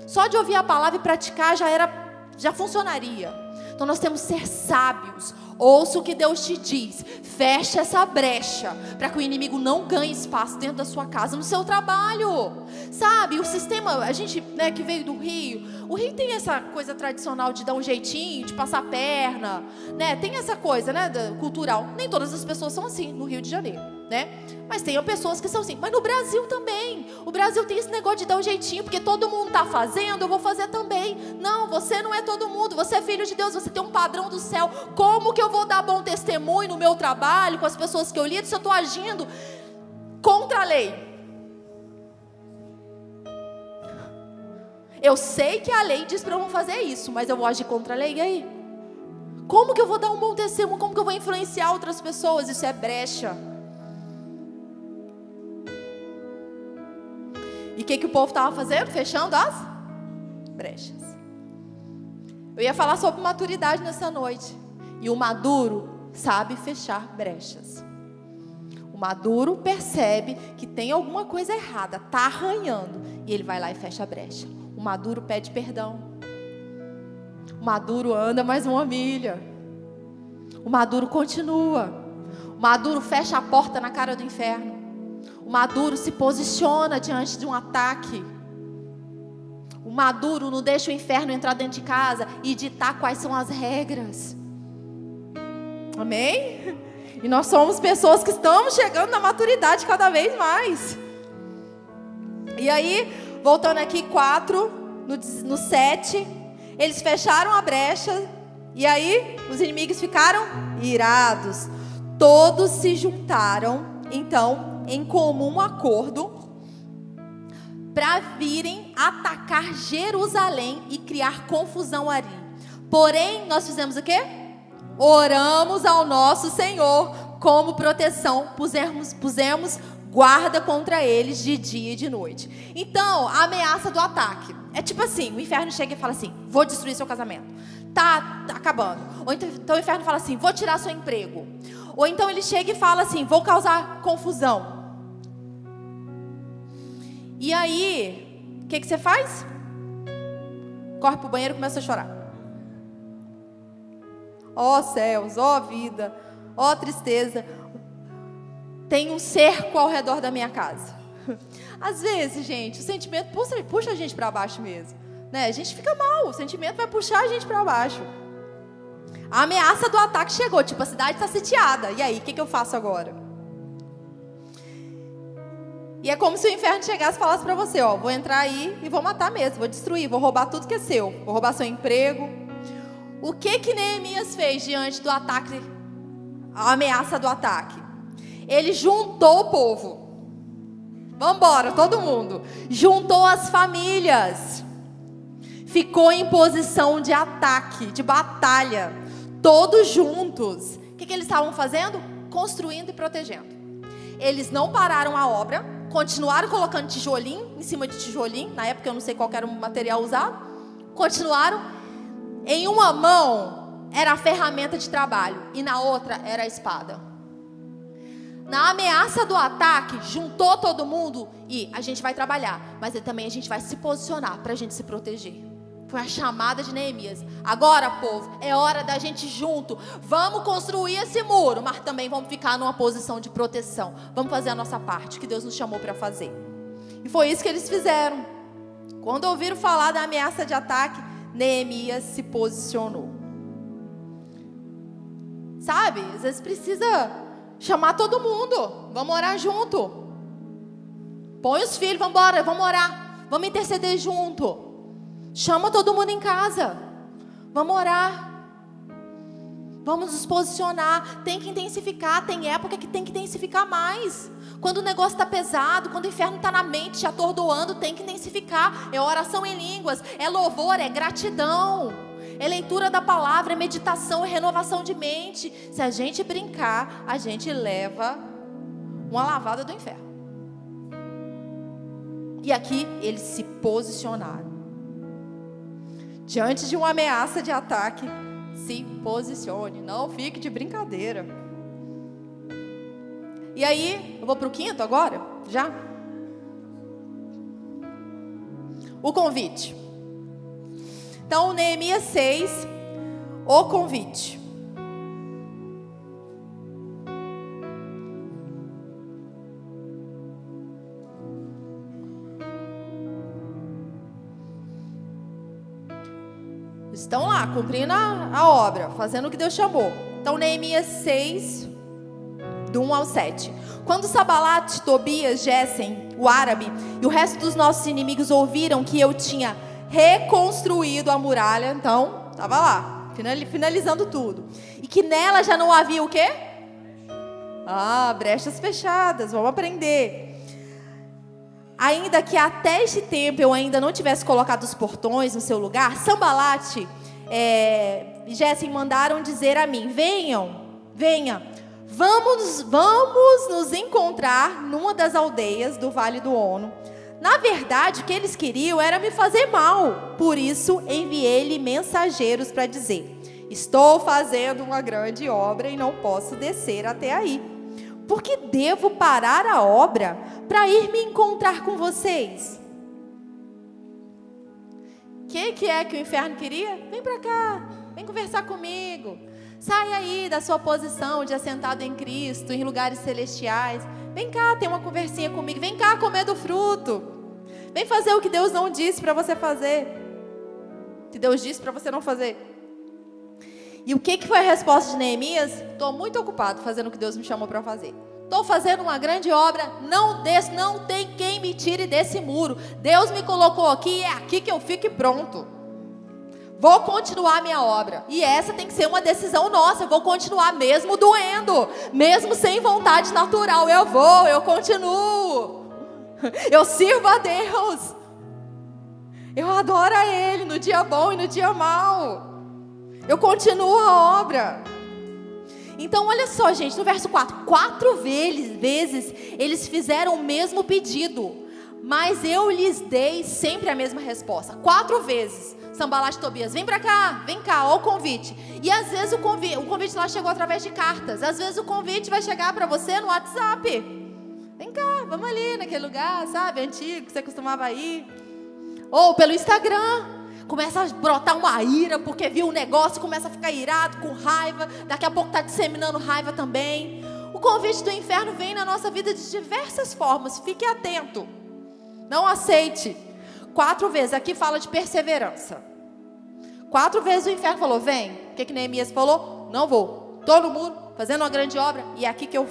Só de ouvir a palavra e praticar já funcionaria. Então nós temos que ser sábios. Ouça o que Deus te diz. Feche essa brecha para que o inimigo não ganhe espaço dentro da sua casa, no seu trabalho. Sabe, o sistema, a gente, né, que veio do Rio, o Rio tem essa coisa tradicional de dar um jeitinho, de passar a perna, né? Tem essa coisa, né, cultural. Nem todas as pessoas são assim no Rio de Janeiro, né? Mas tem pessoas que são assim. Mas no Brasil também. O Brasil tem esse negócio de dar um jeitinho, porque todo mundo está fazendo, eu vou fazer também. Não, você não é todo mundo. Você é filho de Deus, você tem um padrão do céu. Como que eu vou dar bom testemunho no meu trabalho, com as pessoas que eu lido, se eu estou agindo contra a lei? Eu sei que a lei diz para eu não fazer isso, mas eu vou agir contra a lei, e aí? Como que eu vou dar um bom testemunho? Como que eu vou influenciar outras pessoas? Isso é brecha. E o que o povo estava fazendo? Fechando as brechas. Eu ia falar sobre maturidade nessa noite. E o maduro sabe fechar brechas. O maduro percebe que tem alguma coisa errada, está arranhando, e ele vai lá e fecha a brecha. O maduro pede perdão. O maduro anda mais uma milha. O maduro continua. O maduro fecha a porta na cara do inferno. O maduro se posiciona diante de um ataque. O maduro não deixa o inferno entrar dentro de casa e ditar quais são as regras. Amém? E nós somos pessoas que estamos chegando na maturidade cada vez mais. E aí, voltando aqui, 4, no 7, eles fecharam a brecha, e aí os inimigos ficaram irados. Todos se juntaram, então, em comum acordo, para virem atacar Jerusalém e criar confusão ali. Porém, nós fizemos o quê? Oramos ao nosso Senhor como proteção, pusemos guarda contra eles de dia e de noite. Então, a ameaça do ataque é tipo assim: o inferno chega e fala assim: vou destruir seu casamento, tá acabando. Ou então o inferno fala assim: vou tirar seu emprego. Ou então ele chega e fala assim: vou causar confusão. E aí, o que você faz? Corre pro banheiro e começa a chorar. Ó céus, ó vida, ó tristeza, tem um cerco ao redor da minha casa. Às vezes, gente, o sentimento puxa a gente para baixo mesmo, né? A gente fica mal, o sentimento vai puxar a gente para baixo. A ameaça do ataque chegou, tipo, a cidade está sitiada. E aí, o que eu faço agora? E é como se o inferno chegasse e falasse para você: ó, vou entrar aí e vou matar mesmo, vou destruir, vou roubar tudo que é seu, vou roubar seu emprego. O que Neemias fez diante do ataque, a ameaça do ataque? Ele juntou o povo. Vamos embora, todo mundo. Juntou as famílias. Ficou em posição de ataque, de batalha. Todos juntos. O que eles estavam fazendo? Construindo e protegendo. Eles não pararam a obra. Continuaram colocando tijolinho em cima de tijolinho. Na época eu não sei qual era o material usado. Continuaram. Em uma mão era a ferramenta de trabalho e na outra era a espada. Na ameaça do ataque, juntou todo mundo e a gente vai trabalhar, mas também a gente vai se posicionar para a gente se proteger. Foi a chamada de Neemias. Agora, povo, é hora da gente junto. Vamos construir esse muro, mas também vamos ficar numa posição de proteção. Vamos fazer a nossa parte que Deus nos chamou para fazer. E foi isso que eles fizeram. Quando ouviram falar da ameaça de ataque, Neemias se posicionou. Sabe, às vezes precisa chamar todo mundo. Vamos orar junto. Põe os filhos, vamos embora, vamos orar. Vamos interceder junto. Chama todo mundo em casa. Vamos orar. Vamos nos posicionar. Tem que intensificar. Tem época que tem que intensificar mais. Quando o negócio está pesado, quando o inferno está na mente te atordoando, tem que intensificar. É oração em línguas, é louvor, é gratidão, é leitura da palavra, é meditação, é renovação de mente. Se a gente brincar, a gente leva uma lavada do inferno. E aqui eles se posicionaram. Diante de uma ameaça de ataque, se posicione, não fique de brincadeira. E aí, eu vou para o 5º agora, já? O convite. Então, Neemias 6, o convite. Estão lá, cumprindo a obra, fazendo o que Deus chamou. Então, Neemias 6, do 1 ao 7. Quando Sanbalate, Tobias, Gésem, o árabe e o resto dos nossos inimigos ouviram que eu tinha reconstruído a muralha, então, estava lá, finalizando tudo, e que nela já não havia o quê? Brechas fechadas, vamos aprender. Ainda que até este tempo eu ainda não tivesse colocado os portões no seu lugar, Sanbalate e Gésem mandaram dizer a mim: venha, vamos nos encontrar numa das aldeias do Vale do Ono. Na verdade, o que eles queriam era me fazer mal. Por isso, enviei-lhe mensageiros para dizer: estou fazendo uma grande obra e não posso descer até aí. Por que devo parar a obra para ir me encontrar com vocês? O que é que o inferno queria? Vem para cá, vem conversar comigo. Sai aí da sua posição de assentado em Cristo, em lugares celestiais. Vem cá ter uma conversinha comigo. Vem cá comer do fruto. Vem fazer o que Deus não disse para você fazer. Que Deus disse para você não fazer. E o que foi a resposta de Neemias? Estou muito ocupado fazendo o que Deus me chamou para fazer. estou fazendo uma grande obra, não tem quem me tire desse muro. Deus me colocou aqui, é aqui que eu fico e pronto. Vou continuar a minha obra. E essa tem que ser uma decisão nossa. Eu vou continuar mesmo doendo, mesmo sem vontade natural. Eu continuo. Eu sirvo a Deus. Eu adoro a Ele no dia bom e no dia mau. Eu continuo a obra. Então olha só, gente, no verso 4. 4 vezes eles fizeram o mesmo pedido, mas eu lhes dei sempre a mesma resposta. 4 vezes. Sanbalat e Tobias, vem cá, ó o convite. E às vezes o convite lá chegou através de cartas. Às vezes o convite vai chegar para você no WhatsApp. Vem cá, vamos ali naquele lugar, sabe, antigo, que você costumava ir. Ou pelo Instagram. Começa a brotar uma ira, porque viu um negócio, começa a ficar irado, com raiva. Daqui a pouco está disseminando raiva também. O convite do inferno vem na nossa vida de diversas formas. Fique atento. Não aceite. 4 vezes, aqui fala de perseverança. 4 vezes o inferno falou, vem. O que Neemias falou? Não vou. Estou no muro, fazendo uma grande obra, e é aqui que eu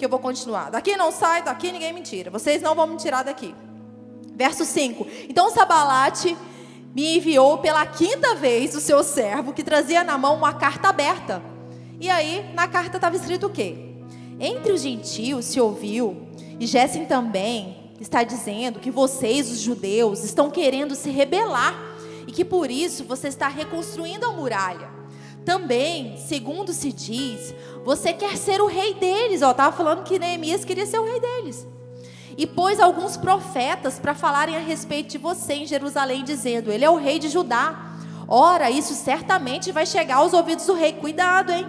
vou continuar. Daqui não sai, daqui ninguém me tira. Vocês não vão me tirar daqui. Verso 5. Então Sanbalat me enviou pela 5ª vez o seu servo, que trazia na mão uma carta aberta. E aí, na carta estava escrito o quê? Entre os gentios se ouviu, e Gesem também está dizendo que vocês, os judeus, estão querendo se rebelar e que por isso você está reconstruindo a muralha. Também, segundo se diz, você quer ser o rei deles. Estava falando que Neemias queria ser o rei deles. E pôs alguns profetas para falarem a respeito de você em Jerusalém, dizendo, ele é o rei de Judá. Ora, isso certamente vai chegar aos ouvidos do rei. Cuidado, hein?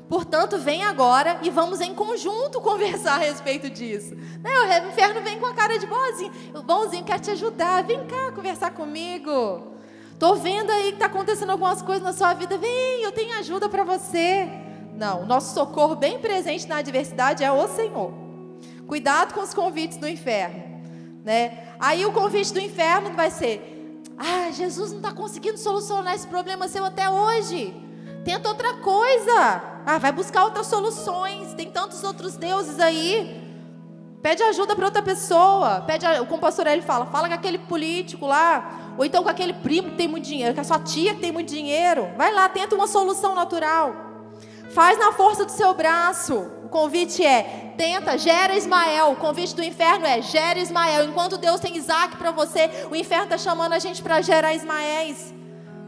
Portanto, vem agora e vamos em conjunto conversar a respeito disso. O inferno vem com a cara de bonzinho. O bonzinho quer te ajudar. Vem cá conversar comigo. Estou vendo aí que está acontecendo algumas coisas na sua vida. Vem, eu tenho ajuda para você. Não, o nosso socorro bem presente na adversidade é o Senhor. Cuidado com os convites do inferno, né? Aí o convite do inferno vai ser, Jesus não está conseguindo solucionar esse problema seu até hoje. Tenta outra coisa. Vai buscar outras soluções. Tem tantos outros deuses aí. Pede ajuda para outra pessoa. Como o pastor Eli fala com aquele político lá. Ou então com aquele primo que tem muito dinheiro, com a sua tia que tem muito dinheiro. Vai lá, tenta uma solução natural. Faz na força do seu braço. O convite tenta, gera Ismael. O convite do inferno gera Ismael. Enquanto Deus tem Isaac para você, o inferno está chamando a gente para gerar Ismaéis.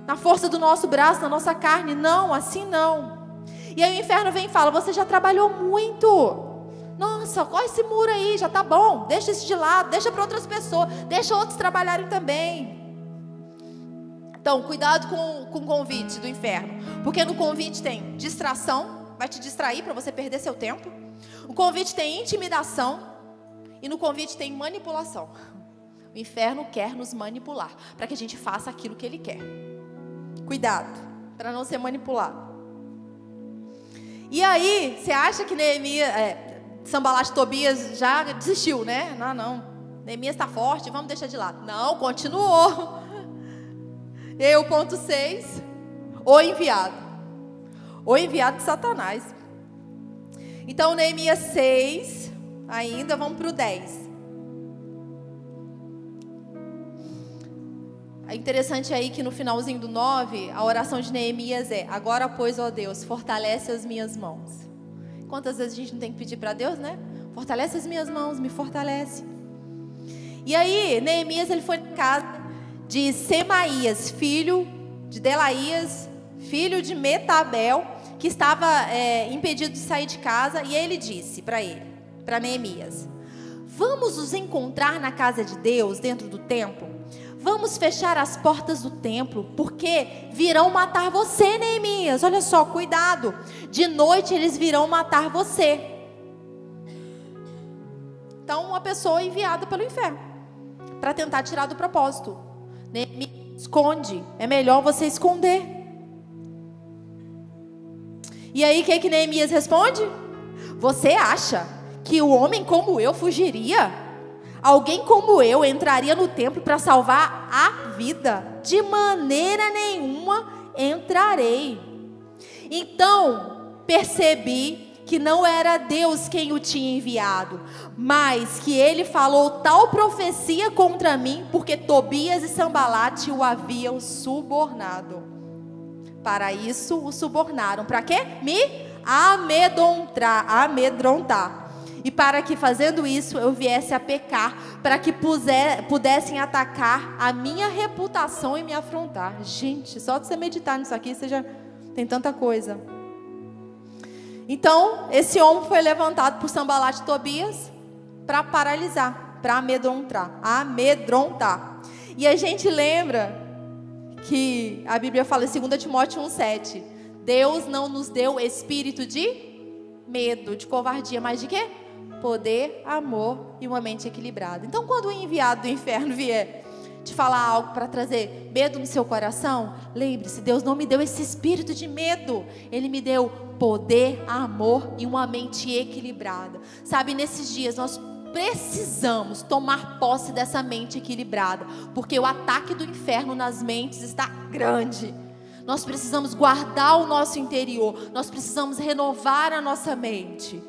Na força do nosso braço, na nossa carne. Não, assim não. E aí o inferno vem e fala, você já trabalhou muito. Nossa, olha esse muro aí, já tá bom. Deixa isso de lado, deixa para outras pessoas. Deixa outros trabalharem também. Então, cuidado com o convite do inferno. Porque no convite tem distração, vai te distrair para você perder seu tempo. O convite tem intimidação. E no convite tem manipulação. O inferno quer nos manipular, para que a gente faça aquilo que ele quer. Cuidado, para não ser manipulado. E aí, você acha que Sanbalat e Tobias já desistiu, né? Não. Neemias está forte, vamos deixar de lado. Não, continuou. E aí o ponto 6, o enviado. O enviado de Satanás. Então, Neemias 6, ainda, vamos para o 10. É interessante aí que no finalzinho do 9, a oração de Neemias agora, pois, ó Deus, fortalece as minhas mãos. Quantas vezes a gente não tem que pedir para Deus, né? Fortalece as minhas mãos, me fortalece. E aí, Neemias, ele foi na casa de Semaías, filho de Delaías, filho de Metabel, que estava impedido de sair de casa. E ele disse para Neemias, vamos nos encontrar na casa de Deus, dentro do templo? Vamos fechar as portas do templo, porque virão matar você, Neemias. Olha só, cuidado. De noite eles virão matar você. Então, uma pessoa enviada pelo inferno para tentar tirar do propósito. Neemias, esconde. É melhor você esconder. E aí, o que Neemias responde? Você acha que o homem como eu fugiria? Alguém como eu entraria no templo para salvar a vida? De maneira nenhuma entrarei. Então percebi que não era Deus quem o tinha enviado, mas que ele falou tal profecia contra mim, porque Tobias e Sambalate o haviam subornado. Para isso o subornaram. Para quê? Me amedrontar. E para que, fazendo isso, eu viesse a pecar, para que pudessem atacar a minha reputação e me afrontar. Gente, só de você meditar nisso aqui, você já tem tanta coisa. Então, esse homem foi levantado por Sambalate e Tobias para paralisar, para amedrontar. E a gente lembra que a Bíblia fala em 2 Timóteo 1,7: Deus não nos deu espírito de medo, de covardia, mas de quê? Poder, amor e uma mente equilibrada. Então, quando o enviado do inferno vier te falar algo para trazer medo no seu coração, lembre-se, Deus não me deu esse espírito de medo. Ele me deu poder, amor e uma mente equilibrada. Sabe, nesses dias nós precisamos tomar posse dessa mente equilibrada, porque o ataque do inferno nas mentes está grande. Nós precisamos guardar o nosso interior, nós precisamos renovar a nossa mente.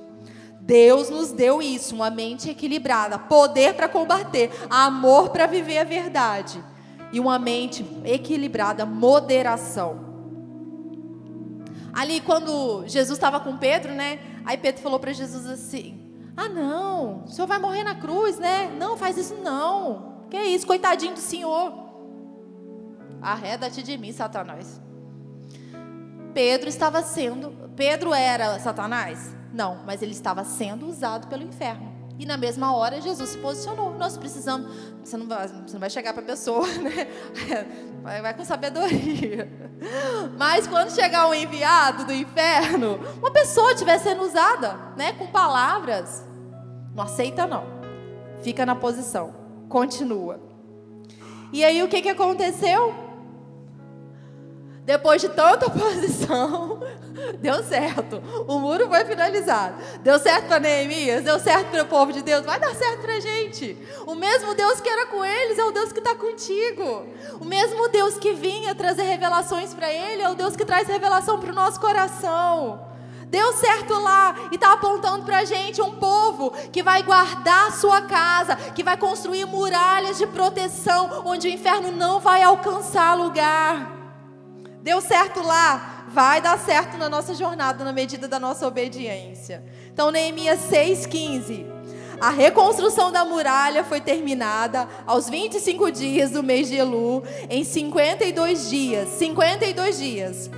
Deus nos deu isso, uma mente equilibrada, poder para combater, amor para viver a verdade e uma mente equilibrada, moderação. Ali quando Jesus estava com Pedro, né? Aí Pedro falou para Jesus assim: ah não, o senhor vai morrer na cruz, né? Não, faz isso não. Que isso, coitadinho do senhor. Arreda-te de mim, Satanás. Pedro era Satanás? Não, mas ele estava sendo usado pelo inferno. E na mesma hora Jesus se posicionou. Nós precisamos, você não vai chegar para a pessoa, né? Vai com sabedoria. Mas quando chegar o enviado do inferno, uma pessoa estiver sendo usada, né, com palavras, não aceita não. Fica na posição, continua. E aí o que aconteceu? Depois de tanta oposição, deu certo. O muro foi finalizado. Deu certo para Neemias, deu certo para o povo de Deus. Vai dar certo para a gente. O mesmo Deus que era com eles é o Deus que está contigo. O mesmo Deus que vinha trazer revelações para ele é o Deus que traz revelação para o nosso coração. Deu certo lá e está apontando para a gente um povo que vai guardar a sua casa, que vai construir muralhas de proteção, onde o inferno não vai alcançar lugar. Deu certo lá, vai dar certo na nossa jornada, na medida da nossa obediência. Então, Neemias 6,15. A reconstrução da muralha foi terminada aos 25 dias do mês de Elu, em 52 dias. 52 dias.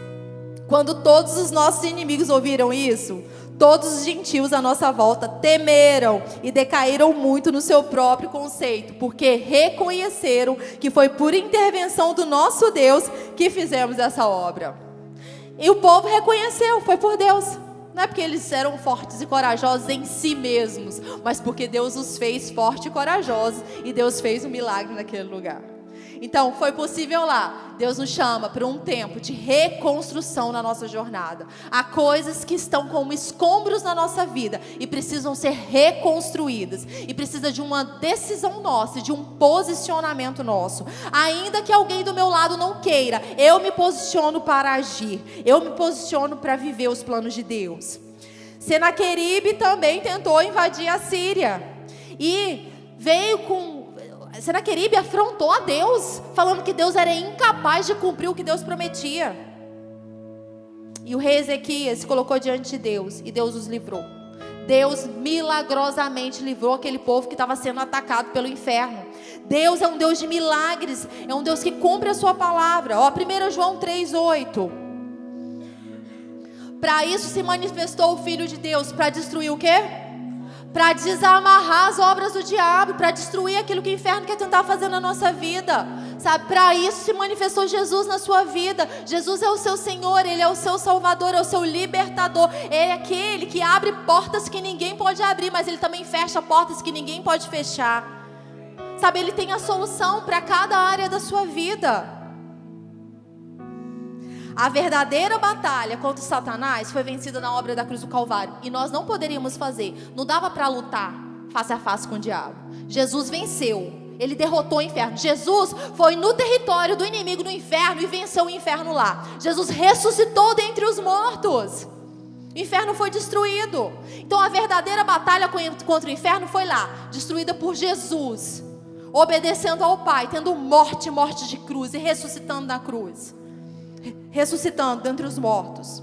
Quando todos os nossos inimigos ouviram isso, todos os gentios à nossa volta temeram e decaíram muito no seu próprio conceito, porque reconheceram que foi por intervenção do nosso Deus que fizemos essa obra. E o povo reconheceu, foi por Deus. Não é porque eles eram fortes e corajosos em si mesmos, mas porque Deus os fez fortes e corajosos e Deus fez um milagre naquele lugar. Então, foi possível lá. Deus nos chama para um tempo de reconstrução na nossa jornada. Há coisas que estão como escombros na nossa vida e precisam ser reconstruídas. E precisa de uma decisão nossa, de um posicionamento nosso. Ainda que alguém do meu lado não queira, eu me posiciono para agir. Eu me posiciono para viver os planos de Deus. Senaqueribe também tentou invadir a Síria. E veio com... Senaqueribe afrontou a Deus, falando que Deus era incapaz de cumprir o que Deus prometia. E o rei Ezequias se colocou diante de Deus, e Deus os livrou. Deus milagrosamente livrou aquele povo que estava sendo atacado pelo inferno. Deus é um Deus de milagres, é um Deus que cumpre a sua palavra. 1 João 3,8. Para isso se manifestou o Filho de Deus, para destruir o quê? Para desamarrar as obras do diabo, para destruir aquilo que o inferno quer tentar fazer na nossa vida, sabe? Para isso se manifestou Jesus na sua vida. Jesus é o seu Senhor, Ele é o seu Salvador, é o seu libertador. Ele é aquele que abre portas que ninguém pode abrir, mas Ele também fecha portas que ninguém pode fechar, sabe? Ele tem a solução para cada área da sua vida. A verdadeira batalha contra Satanás foi vencida na obra da cruz do Calvário. E nós não poderíamos fazer. Não dava para lutar face a face com o diabo. Jesus venceu. Ele derrotou o inferno. Jesus foi no território do inimigo no inferno e venceu o inferno lá. Jesus ressuscitou dentre os mortos. O inferno foi destruído. Então a verdadeira batalha contra o inferno foi lá, destruída por Jesus, obedecendo ao Pai, tendo morte de cruz e ressuscitando na cruz, ressuscitando dentre os mortos.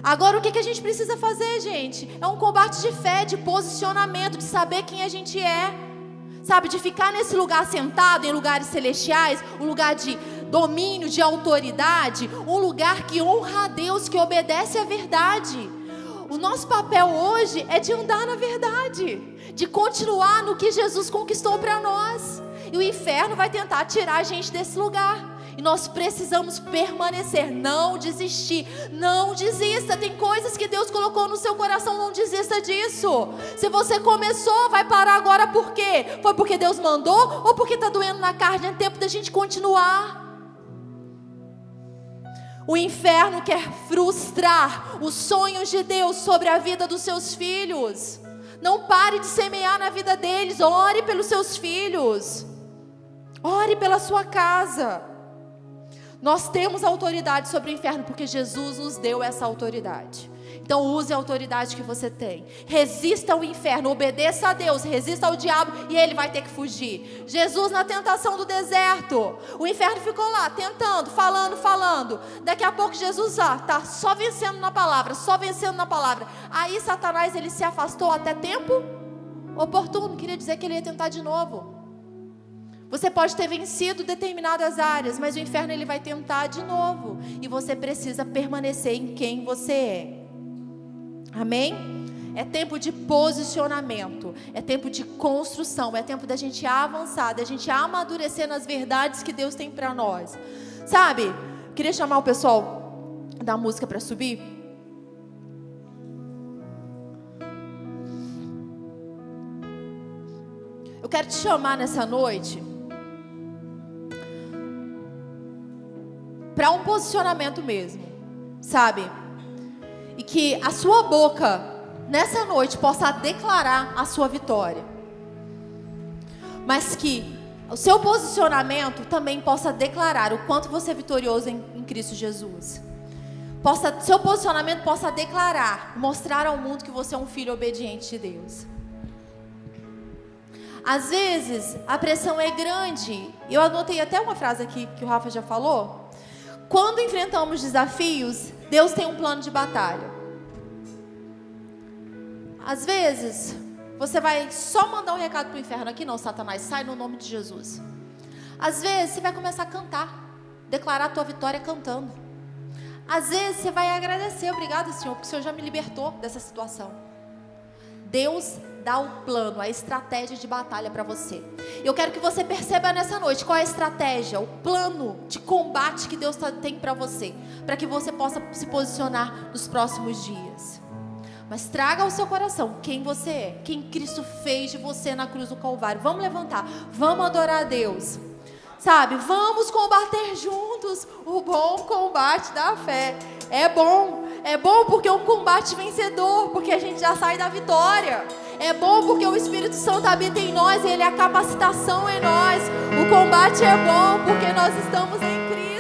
Agora o que a gente precisa fazer, gente? É um combate de fé, de posicionamento, de saber quem a gente é, sabe? De ficar nesse lugar sentado em lugares celestiais, um lugar de domínio, de autoridade, um lugar que honra a Deus, que obedece à verdade. O nosso papel hoje é de andar na verdade, de continuar no que Jesus conquistou para nós. E o inferno vai tentar tirar a gente desse lugar. E nós precisamos permanecer, não desistir, não desista. Tem coisas que Deus colocou no seu coração, não desista disso. Se você começou, vai parar agora por quê? Foi porque Deus mandou ou porque está doendo na carne? É tempo da gente continuar. O inferno quer frustrar os sonhos de Deus sobre a vida dos seus filhos. Não pare de semear na vida deles. Ore pelos seus filhos. Ore pela sua casa. Nós temos autoridade sobre o inferno porque Jesus nos deu essa autoridade. Então use a autoridade que você tem. Resista ao inferno, obedeça a Deus, resista ao diabo e ele vai ter que fugir. Jesus na tentação do deserto, o inferno ficou lá tentando, falando. Daqui a pouco Jesus está só vencendo na palavra, Aí Satanás ele se afastou até tempo oportuno, queria dizer que ele ia tentar de novo. Você pode ter vencido determinadas áreas, mas o inferno ele vai tentar de novo. E você precisa permanecer em quem você é. Amém? É tempo de posicionamento, é tempo de construção, é tempo da gente avançar, da gente amadurecer nas verdades que Deus tem para nós. Sabe? Queria chamar o pessoal da música para subir. Eu quero te chamar nessa noite para um posicionamento mesmo, sabe? E que a sua boca, nessa noite, possa declarar a sua vitória. Mas que o seu posicionamento também possa declarar o quanto você é vitorioso em Cristo Jesus. Seu posicionamento possa declarar, mostrar ao mundo que você é um filho obediente de Deus. Às vezes, a pressão é grande. Eu anotei até uma frase aqui que o Rafa já falou. Quando enfrentamos desafios, Deus tem um plano de batalha. Às vezes, você vai só mandar um recado para o inferno. Aqui não, Satanás, sai no nome de Jesus. Às vezes, você vai começar a cantar. Declarar a tua vitória cantando. Às vezes, você vai agradecer. Obrigado, Senhor, porque o Senhor já me libertou dessa situação. Deus dá o plano, a estratégia de batalha para você. Eu quero que você perceba nessa noite qual é a estratégia, o plano de combate que Deus tem para você, para que você possa se posicionar nos próximos dias. Mas traga ao seu coração quem você é, quem Cristo fez de você na cruz do Calvário. Vamos levantar, vamos adorar a Deus. Sabe, vamos combater juntos o bom combate da fé. É bom porque é um combate vencedor, porque a gente já sai da vitória. É bom porque o Espírito Santo habita em nós, ele é a capacitação em nós. O combate é bom porque nós estamos em Cristo.